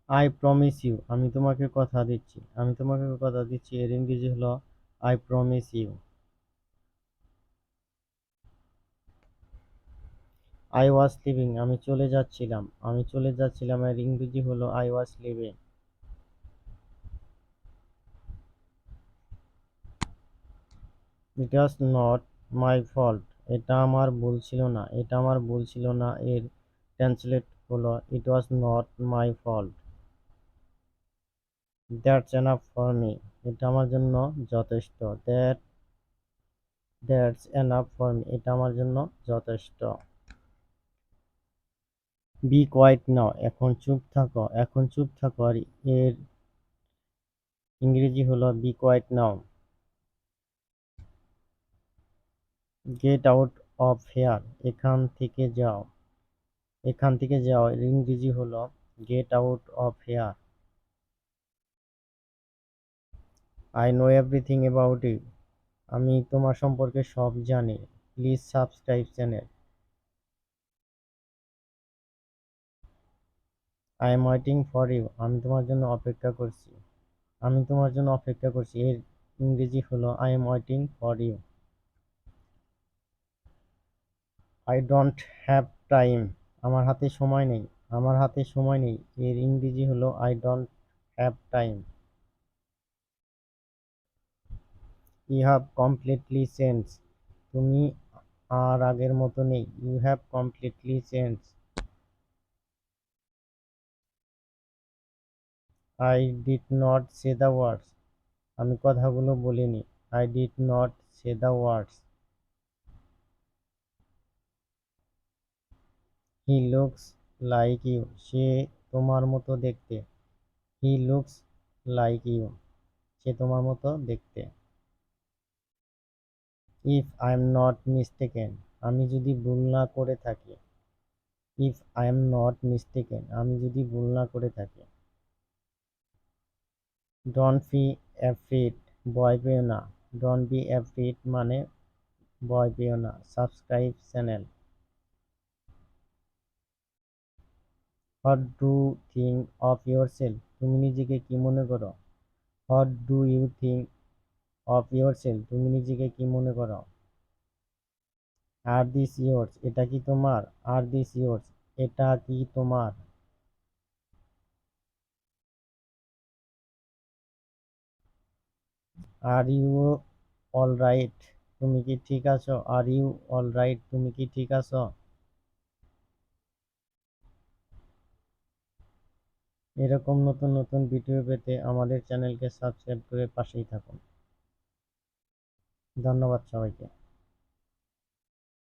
I promise you, আমি তোমাকে কথা দিচ্ছি, আমি তোমাকে কথা দিচ্ছি, এর ইংরেজি হলো I promise you. I was living, আমি চলে যাচ্ছিলাম, আমি চলে যাচ্ছিলাম, এর ইংরেজি হলো I was living. It was not my fault, এটা আমার ভুল ছিল না, এটা আমার ভুল ছিল না, এর ট্রান্সলেট হলো it was not my fault. That's enough for me, এটা আমার জন্য যথেষ্ট। দ্যাটস এনাফ ফর মি, এটা আমার জন্য যথেষ্ট। বি কোয়াইট নাও, এখন চুপ থাকো, এখন চুপ থাকো, আর এর ইংরেজি হলো be quiet now. Get out of here, এখান থেকে যাও, এখান থেকে যাও, এর ইংরেজি হলো get out of here. I know everything about you, আমি তোমার সম্পর্কে সব জানি। Please subscribe channel. I am waiting for you, আমি তোমার জন্য অপেক্ষা করছি, আমি তোমার জন্য অপেক্ষা করছি, এর ইংরেজি হলো I am waiting for you. I don't have time, আমার হাতে সময় নেই, আমার হাতে সময় নেই, এর ইংরেজি হলো I don't have time. You have completely change, তুমি আর আগের মতো নেই, you have completely change. I did not say the words, আমি কথাগুলো বলিনি, I did not say the words. He looks like you, সে তোমার মতো দেখতে, হি লুকস লাইক ইউ, সে তোমার মতো দেখতে। If I am not mistaken, আমি যদি ভুল না করে থাকি, if I am not mistaken, আমি যদি ভুল না করে থাকি। ডোন্ট বি অ্যাফ্রিড, ভয় পেও না, ডোন্ট বি অ্যাফ্রিড মানে ভয় পেও না। Subscribe channel. What do think of yourself, তুমি নিজেকে কি মনে করো। What do you think of yourself, তুমি নিজেকে কি মনে করো। আর দিস ইয়োর্স, এটা কি তোমার। আর দিস ইয়োর্স, এটা কি তোমার। আর ইউ অল রাইট, তুমি কি ঠিক আছো। আর ইউ অল রাইট, তুমি কি ঠিক আছো। এরকম নতুন নতুন ভিডিও পেতে আমাদের চ্যানেলকে সাবস্ক্রাইব করে পাশেই থাকুন। ধন্যবাদ সবাইকে।